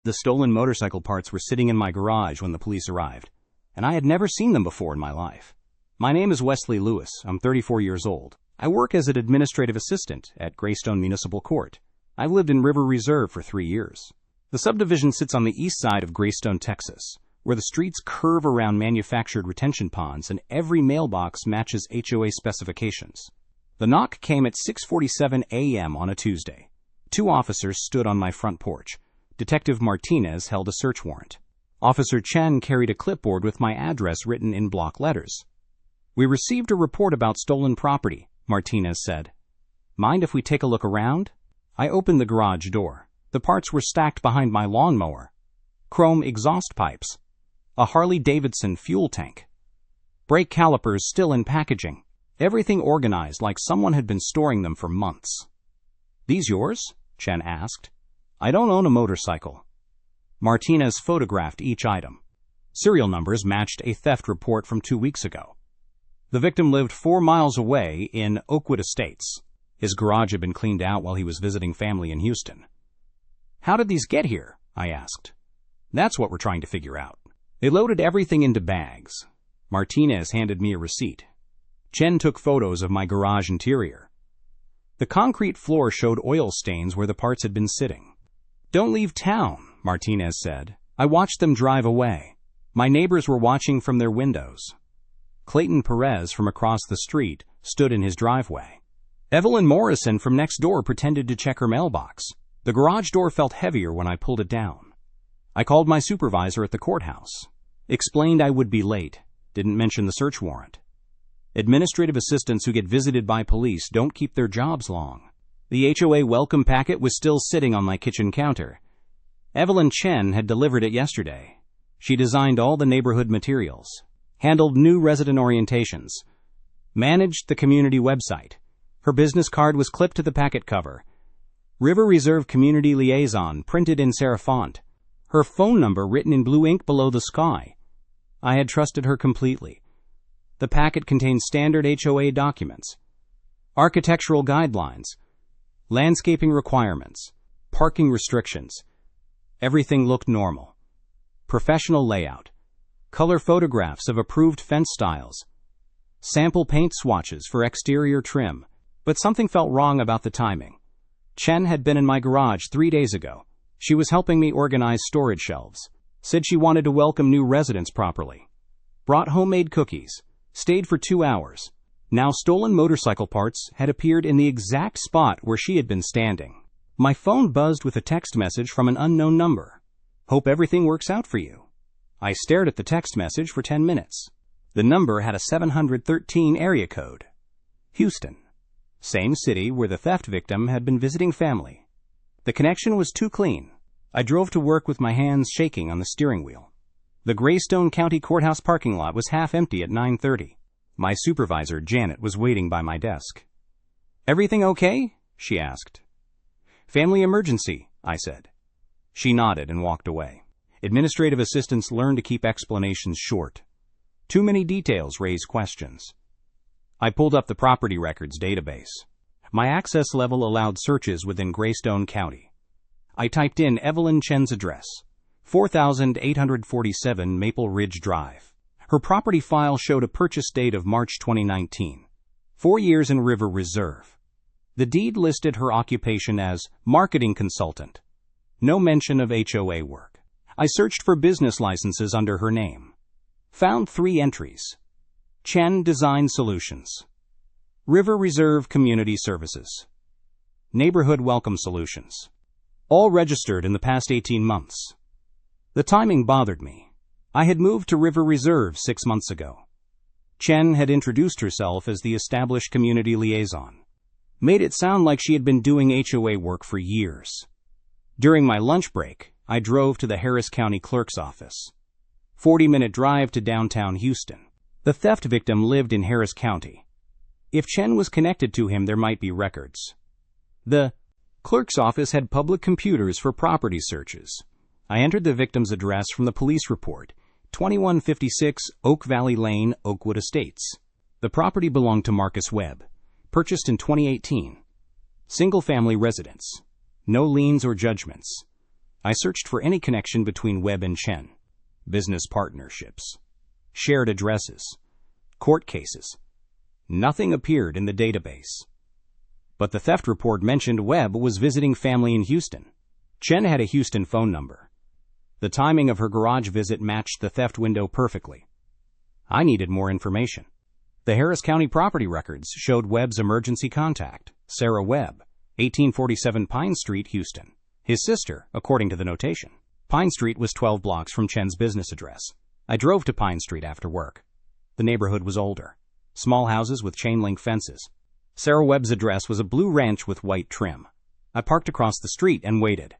The stolen motorcycle parts were sitting in my garage when the police arrived, and I had never seen them before in my life. My name is Wesley Lewis. I'm 34 years old. I work as an administrative assistant at Greystone Municipal Court. I've lived in River Reserve for 3 years. The subdivision sits on the east side of Greystone, Texas, where the streets curve around manufactured retention ponds and every mailbox matches HOA specifications. The knock came at 6:47 a.m. on a Tuesday. 2 officers stood on my front porch. Detective Martinez held a search warrant. Officer Chen carried a clipboard with my address written in block letters. "We received a report about stolen property," Martinez said. "Mind if we take a look around?" I opened the garage door. The parts were stacked behind my lawnmower. Chrome exhaust pipes. A Harley-Davidson fuel tank. Brake calipers still in packaging. Everything organized like someone had been storing them for months. "These yours?" Chen asked. "I don't own a motorcycle." Martinez photographed each item. Serial numbers matched a theft report from 2 weeks ago. The victim lived 4 miles away in Oakwood Estates. His garage had been cleaned out while he was visiting family in Houston. "How did these get here?" I asked. "That's what we're trying to figure out." They loaded everything into bags. Martinez handed me a receipt. Chen took photos of my garage interior. The concrete floor showed oil stains where the parts had been sitting. "Don't leave town," Martinez said. I watched them drive away. My neighbors were watching from their windows. Clayton Perez from across the street stood in his driveway. Evelyn Morrison from next door pretended to check her mailbox. The garage door felt heavier when I pulled it down. I called my supervisor at the courthouse. Explained I would be late. Didn't mention the search warrant. Administrative assistants who get visited by police don't keep their jobs long. The HOA welcome packet was still sitting on my kitchen counter. Evelyn Chen had delivered it yesterday. She designed all the neighborhood materials, handled new resident orientations, managed the community website. Her business card was clipped to the packet cover. River Reserve Community Liaison printed in serif font. Her phone number written in blue ink below the sky. I had trusted her completely. The packet contained standard HOA documents, architectural guidelines, landscaping requirements, parking restrictions. Everything looked normal. Professional layout, color photographs of approved fence styles, sample paint swatches for exterior trim. But something felt wrong about the timing. Chen had been in my garage 3 days ago. She was helping me organize storage shelves. Said she wanted to welcome new residents properly. Brought homemade cookies. Stayed for 2 hours. Now stolen motorcycle parts had appeared in the exact spot where she had been standing. My phone buzzed with a text message from an unknown number. "Hope everything works out for you." I stared at the text message for 10 minutes. The number had a 713 area code. Houston. Same city where the theft victim had been visiting family. The connection was too clean. I drove to work with my hands shaking on the steering wheel. The Greystone County Courthouse parking lot was half empty at 9:30. My supervisor, Janet, was waiting by my desk. "Everything okay?" she asked. "Family emergency," I said. She nodded and walked away. Administrative assistants learn to keep explanations short. Too many details raise questions. I pulled up the property records database. My access level allowed searches within Greystone County. I typed in Evelyn Chen's address, 4847 Maple Ridge Drive. Her property file showed a purchase date of March 2019. 4 years in River Reserve. The deed listed her occupation as marketing consultant. No mention of HOA work. I searched for business licenses under her name. Found 3 entries. Chen Design Solutions, River Reserve Community Services, Neighborhood Welcome Solutions, all registered in the past 18 months. The timing bothered me. I had moved to River Reserve 6 months ago. Chen had introduced herself as the established community liaison, made it sound like she had been doing HOA work for years. During my lunch break, I drove to the Harris County Clerk's office. 40-minute drive to downtown Houston. The theft victim lived in Harris County. If Chen was connected to him, there might be records. The clerk's office had public computers for property searches. I entered the victim's address from the police report, 2156 Oak Valley Lane, Oakwood Estates. The property belonged to Marcus Webb, purchased in 2018. Single-family residence. No liens or judgments. I searched for any connection between Webb and Chen. Business partnerships, shared addresses, court cases. Nothing appeared in the database. But the theft report mentioned Webb was visiting family in Houston. Chen had a Houston phone number. The timing of her garage visit matched the theft window perfectly. I needed more information. The Harris County property records showed Webb's emergency contact, Sarah Webb, 1847 Pine Street, Houston. His sister, according to the notation. Pine Street was 12 blocks from Chen's business address. I drove to Pine Street after work. The neighborhood was older. Small houses with chain-link fences. Sarah Webb's address was a blue ranch with white trim. I parked across the street and waited.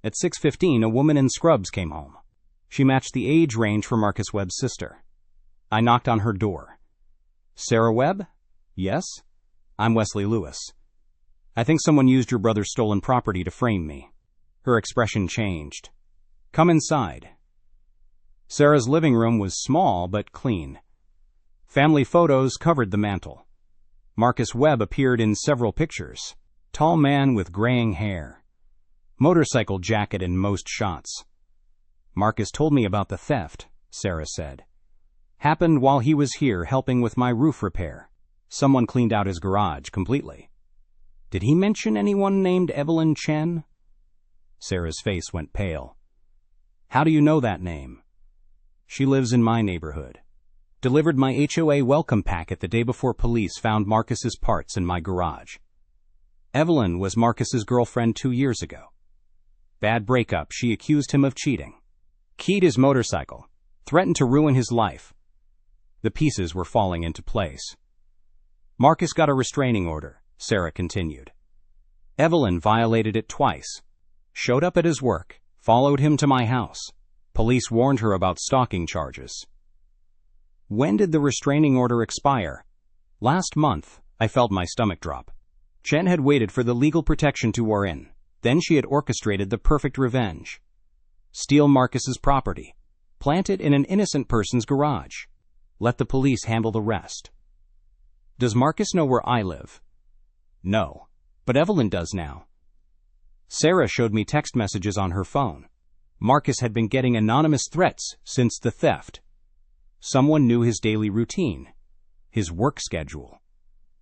At 6:15, a woman in scrubs came home. She matched the age range for Marcus Webb's sister. I knocked on her door. Sarah Webb? Yes? I'm Wesley Lewis. I think someone used your brother's stolen property to frame me. Her expression changed. Come inside. Sarah's living room was small but clean. Family photos covered the mantel. Marcus Webb appeared in several pictures. Tall man with graying hair. Motorcycle jacket in most shots. Marcus told me about the theft, Sarah said. Happened while he was here helping with my roof repair. Someone cleaned out his garage completely. Did he mention anyone named Evelyn Chen? Sarah's face went pale. How do you know that name? She lives in my neighborhood. Delivered my HOA welcome packet the day before police found Marcus's parts in my garage. Evelyn was Marcus's girlfriend 2 years ago. Bad breakup, she accused him of cheating. Keyed his motorcycle. Threatened to ruin his life. The pieces were falling into place. Marcus got a restraining order, Sarah continued. Evelyn violated it twice. Showed up at his work, followed him to my house. Police warned her about stalking charges. When did the restraining order expire? Last month. I felt my stomach drop. Chen had waited for the legal protection to wear in. Then she had orchestrated the perfect revenge. Steal Marcus's property. Plant it in an innocent person's garage. Let the police handle the rest. Does Marcus know where I live? No, but Evelyn does now. Sarah showed me text messages on her phone. Marcus had been getting anonymous threats since the theft. Someone knew his daily routine, his work schedule,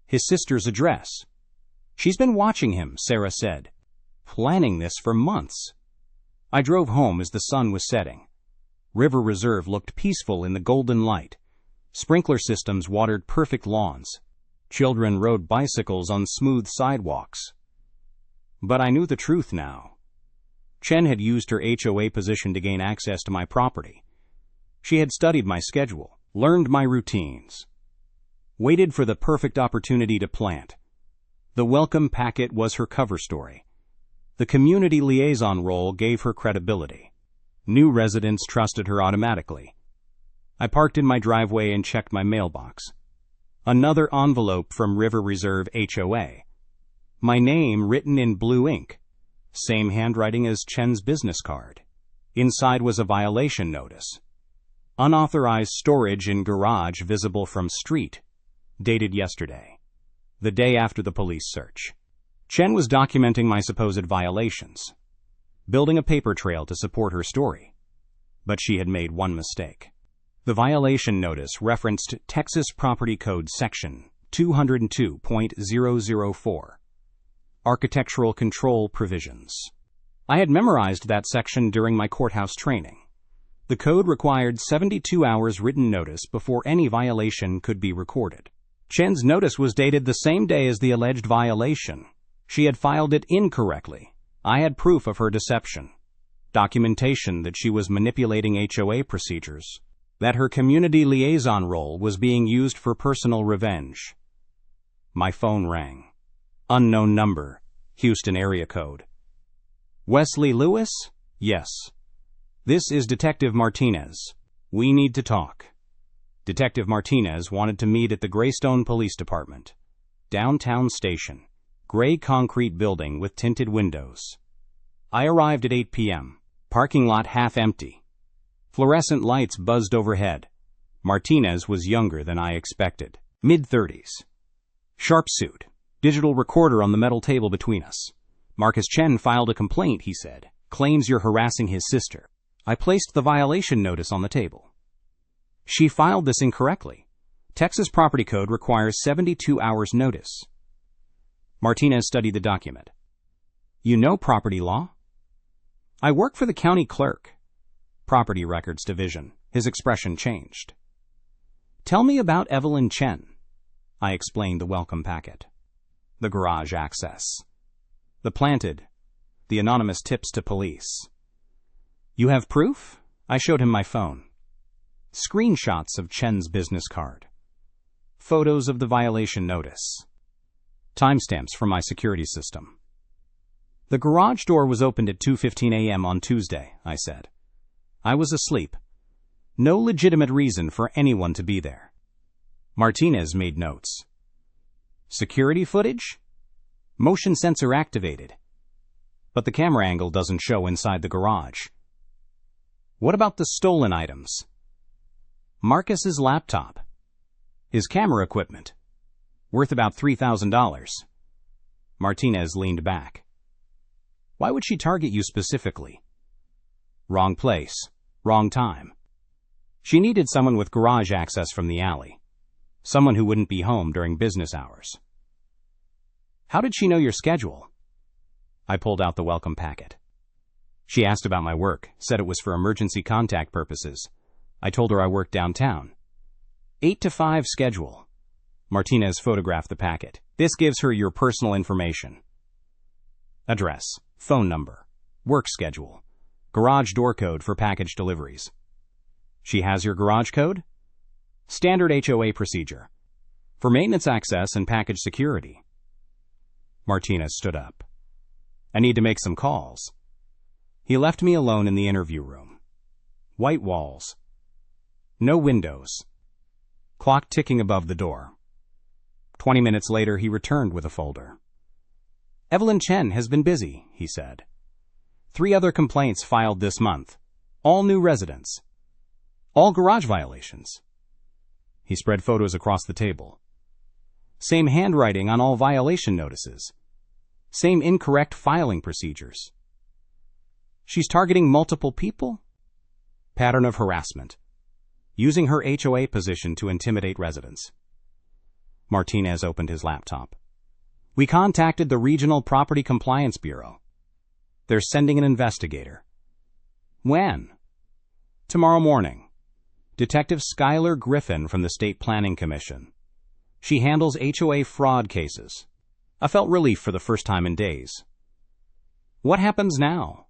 his sister's address. She's been watching him, Sarah said, planning this for months. I drove home as the sun was setting. River Reserve looked peaceful in the golden light. Sprinkler systems watered perfect lawns. Children rode bicycles on smooth sidewalks. But I knew the truth now. Chen had used her HOA position to gain access to my property. She had studied my schedule, learned my routines, waited for the perfect opportunity to plant. The welcome packet was her cover story. The community liaison role gave her credibility. New residents trusted her automatically. I parked in my driveway and checked my mailbox. Another envelope from River Reserve HOA. My name written in blue ink. Same handwriting as Chen's business card. Inside was a violation notice. Unauthorized storage in garage visible from street. Dated yesterday. The day after the police search. Chen was documenting my supposed violations. Building a paper trail to support her story. But she had made one mistake. The violation notice referenced Texas Property Code Section 202.004. Architectural Control Provisions. I had memorized that section during my courthouse training. The code required 72 hours written notice before any violation could be recorded. Chen's notice was dated the same day as the alleged violation. She had filed it incorrectly. I had proof of her deception. Documentation that she was manipulating HOA procedures. That her community liaison role was being used for personal revenge. My phone rang. Unknown number. Houston area code. Wesley Lewis? Yes. This is Detective Martinez. We need to talk. Detective Martinez wanted to meet at the Greystone Police Department. Downtown station. Gray concrete building with tinted windows. I arrived at 8 p.m. Parking lot half empty. Fluorescent lights buzzed overhead. Martinez was younger than I expected. Mid-30s. Sharp suit. Digital recorder on the metal table between us. Marcus Chen filed a complaint, he said. claims you're harassing his sister. I placed the violation notice on the table. She filed this incorrectly. Texas property code requires 72 hours notice. Martinez studied the document. You know property law? I work for the county clerk. Property Records Division. His expression changed. Tell me about Evelyn Chen. I explained the welcome packet. The garage access. The planted. The anonymous tips to police. You have proof? I showed him my phone. Screenshots of Chen's business card. Photos of the violation notice. Timestamps from my security system. The garage door was opened at 2:15 a.m. on Tuesday, I said. I was asleep. No legitimate reason for anyone to be there. Martinez made notes. Security footage? Motion sensor activated. But the camera angle doesn't show inside the garage. What about the stolen items? Marcus's laptop. His camera equipment. Worth about $3,000. Martinez leaned back. Why would she target you specifically? Wrong place. Wrong time. She needed someone with garage access from the alley. Someone who wouldn't be home during business hours. How did she know your schedule? I pulled out the welcome packet. She asked about my work, said it was for emergency contact purposes. I told her I worked downtown. 8 to 5 schedule. Martinez photographed the packet. This gives her your personal information. Address, phone number, work schedule, garage door code for package deliveries. She has your garage code? Standard HOA procedure. For maintenance access and package security. Martinez stood up. I need to make some calls. He left me alone in the interview room. White walls. No windows. Clock ticking above the door. 20 minutes later, he returned with a folder. Evelyn Chen has been busy, he said. 3 other complaints filed this month. All new residents. All garage violations. He spread photos across the table. Same handwriting on all violation notices. Same incorrect filing procedures. She's targeting multiple people? Pattern of harassment. Using her HOA position to intimidate residents. Martinez opened his laptop. We contacted the Regional Property Compliance Bureau. They're sending an investigator. When? Tomorrow morning. Detective Skylar Griffin from the State Planning Commission. She handles HOA fraud cases. I felt relief for the first time in days. What happens now?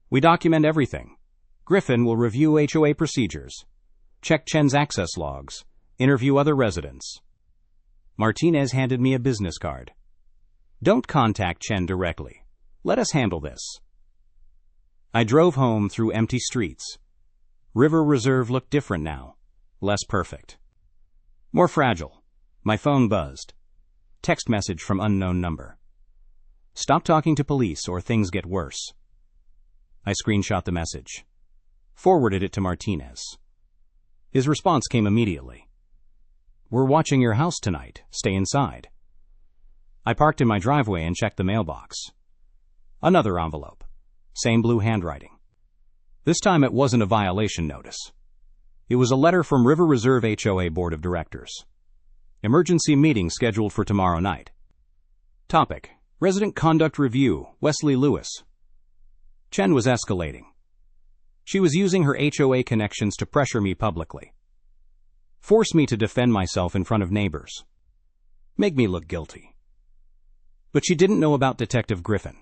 We document everything. Griffin will review HOA procedures, check Chen's access logs, interview other residents. Martinez handed me a business card. Don't contact Chen directly. Let us handle this. I drove home through empty streets. River Reserve looked different now, less perfect. More fragile. My phone buzzed. Text message from unknown number. Stop talking to police or things get worse. I screenshot the message. Forwarded it to Martinez. His response came immediately. We're watching your house tonight. Stay inside. I parked in my driveway and checked the mailbox. Another envelope. Same blue handwriting. This time it wasn't a violation notice. It was a letter from River Reserve HOA Board of Directors. Emergency meeting scheduled for tomorrow night. Topic: Resident Conduct Review, Wesley Lewis. Chen was escalating. She was using her HOA connections to pressure me publicly. Force me to defend myself in front of neighbors. Make me look guilty. But she didn't know about Detective Griffin.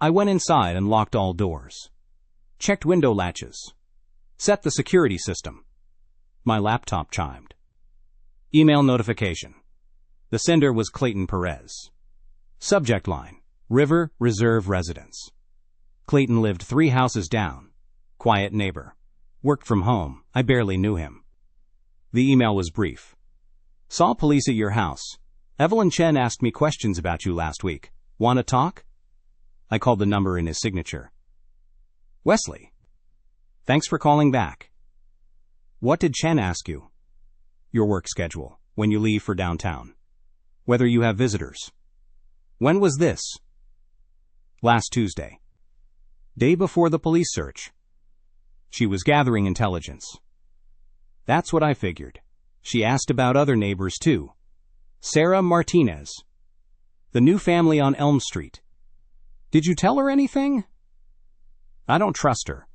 I went inside and locked all doors. Checked window latches. Set the security system. My laptop chimed. Email notification. The sender was Clayton Perez. Subject line: River Reserve Residence. Clayton lived 3 houses down. Quiet neighbor. Worked from home. I barely knew him. The email was brief. Saw police at your house. Evelyn Chen asked me questions about you last week. Want to talk? I called the number in his signature. Wesley. Thanks for calling back. What did Chen ask you? Your work schedule, when you leave for downtown. Whether you have visitors. When was this? Last Tuesday. Day before the police search. She was gathering intelligence. That's what I figured. She asked about other neighbors too. Sarah Martinez. The new family on Elm Street. Did you tell her anything? I don't trust her.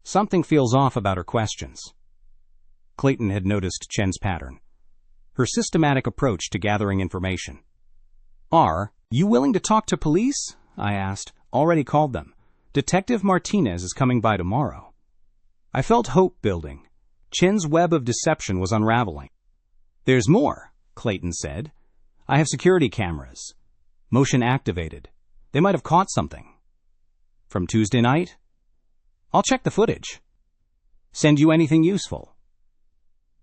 Something feels off about her questions. Clayton had noticed Chen's pattern. Her systematic approach to gathering information. Are you willing to talk to police? I asked. Already called them. Detective Martinez is coming by tomorrow. I felt hope building. Chen's web of deception was unraveling. There's more, Clayton said. I have security cameras. Motion activated. They might have caught something. From Tuesday night? I'll check the footage. Send you anything useful.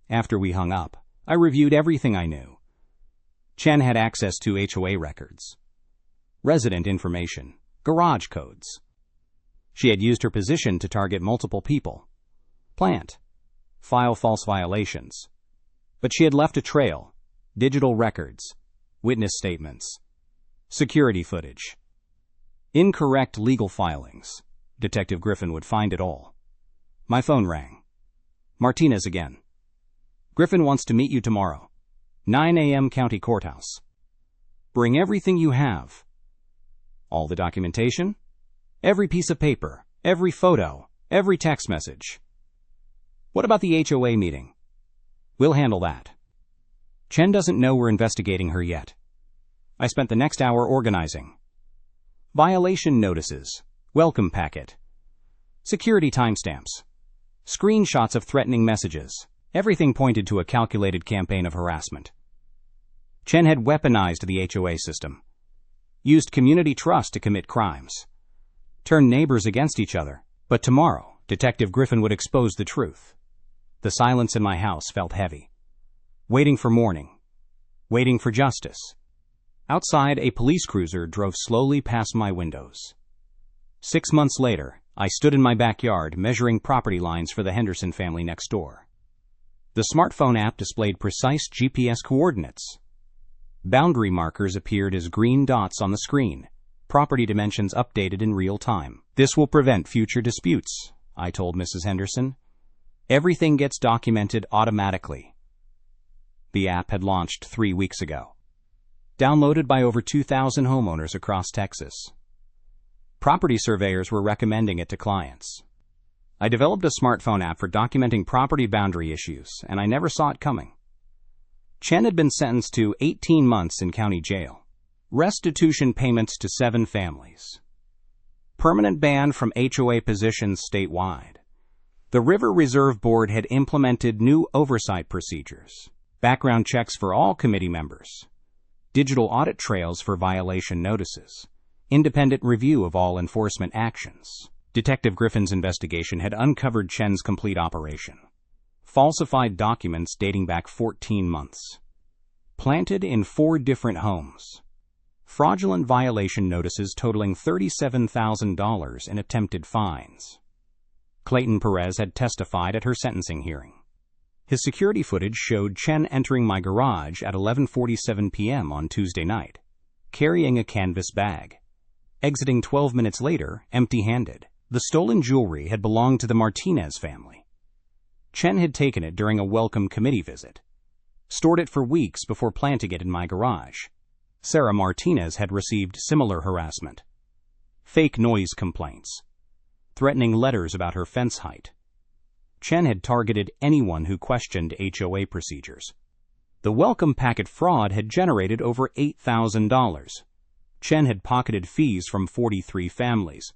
After we hung up, I reviewed everything I knew. Chen had access to HOA records, resident information, garage codes. She had used her position to target multiple people, plant, file false violations. But she had left a trail, digital records, witness statements, security footage, incorrect legal filings. Detective Griffin would find it all. My phone rang. Martinez again. Griffin wants to meet you tomorrow. 9 a.m. County Courthouse. Bring everything you have. All the documentation? Every piece of paper, every photo, every text message. What about the HOA meeting? We'll handle that. Chen doesn't know we're investigating her yet. I spent the next hour organizing. Violation notices, welcome packet, security timestamps, screenshots of threatening messages. Everything pointed to a calculated campaign of harassment. Chen had weaponized the HOA system, used community trust to commit crimes, turned neighbors against each other. But tomorrow, Detective Griffin would expose the truth. The silence in my house felt heavy. Waiting for morning. Waiting for justice. Outside, a police cruiser drove slowly past my windows. 6 months later, I stood in my backyard measuring property lines for the Henderson family next door. The smartphone app displayed precise GPS coordinates. Boundary markers appeared as green dots on the screen, property dimensions updated in real time. This will prevent future disputes, I told Mrs. Henderson. Everything gets documented automatically. The app had launched 3 weeks ago. Downloaded by over 2,000 homeowners across Texas. Property surveyors were recommending it to clients. I developed a smartphone app for documenting property boundary issues, and I never saw it coming. Chen had been sentenced to 18 months in county jail. Restitution payments to 7 families. Permanent ban from HOA positions statewide. The River Reserve Board had implemented new oversight procedures. Background checks for all committee members. Digital audit trails for violation notices. Independent review of all enforcement actions. Detective Griffin's investigation had uncovered Chen's complete operation. Falsified documents dating back 14 months. Planted in 4 different homes. Fraudulent violation notices totaling $37,000 in attempted fines. Clayton Perez had testified at her sentencing hearing. His security footage showed Chen entering my garage at 11:47 p.m. on Tuesday night, carrying a canvas bag. Exiting 12 minutes later, empty-handed. The stolen jewelry had belonged to the Martinez family. Chen had taken it during a welcome committee visit. Stored it for weeks before planting it in my garage. Sarah Martinez had received similar harassment. Fake noise complaints. Threatening letters about her fence height. Chen had targeted anyone who questioned HOA procedures. The welcome packet fraud had generated over $8,000. Chen had pocketed fees from 43 families.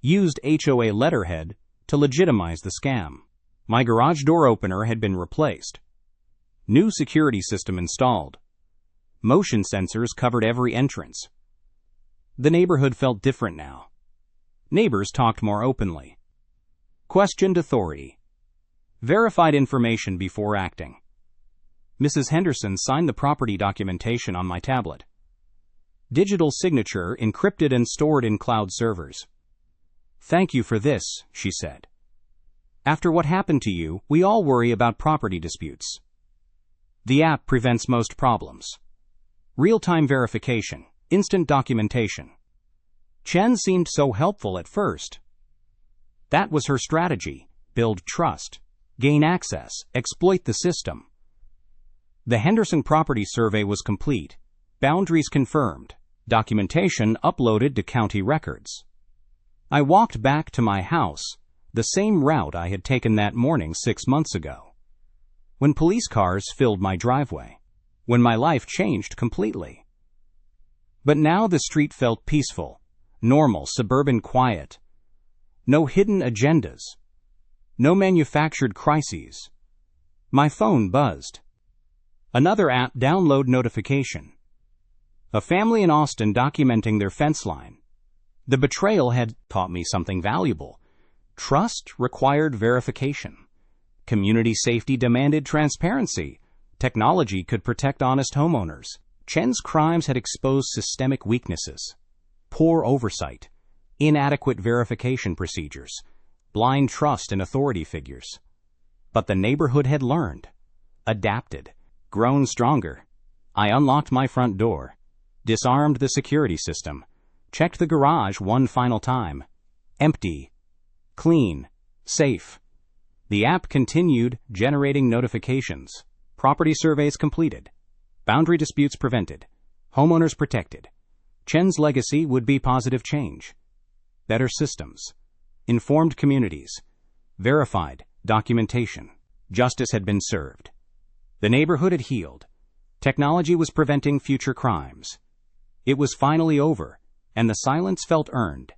Used HOA letterhead to legitimize the scam. My garage door opener had been replaced. New security system installed. Motion sensors covered every entrance. The neighborhood felt different now. Neighbors talked more openly. Questioned authority. Verified information before acting. Mrs. Henderson signed the property documentation on my tablet. Digital signature encrypted and stored in cloud servers. Thank you for this, she said. After what happened to you, we all worry about property disputes. The app prevents most problems. Real-time verification, instant documentation. Chen seemed so helpful at first. That was her strategy: build trust, gain access, exploit the system. The Henderson property survey was complete, boundaries confirmed, documentation uploaded to county records. I walked back to my house, the same route I had taken that morning 6 months ago, when police cars filled my driveway, when my life changed completely. But now the street felt peaceful, normal, suburban quiet. No hidden agendas. No manufactured crises. My phone buzzed. Another app download notification. A family in Austin documenting their fence line. The betrayal had taught me something valuable. Trust required verification. Community safety demanded transparency. Technology could protect honest homeowners. Chen's crimes had exposed systemic weaknesses. Poor oversight. Inadequate verification procedures. Blind trust in authority figures. But the neighborhood had learned. Adapted. Grown stronger. I unlocked my front door. Disarmed the security system. Checked the garage one final time. Empty. Clean. Safe. The app continued generating notifications. Property surveys completed. Boundary disputes prevented. Homeowners protected. Chen's legacy would be positive change. Better systems. Informed communities. Verified documentation. Justice had been served. The neighborhood had healed. Technology was preventing future crimes. It was finally over, and the silence felt earned.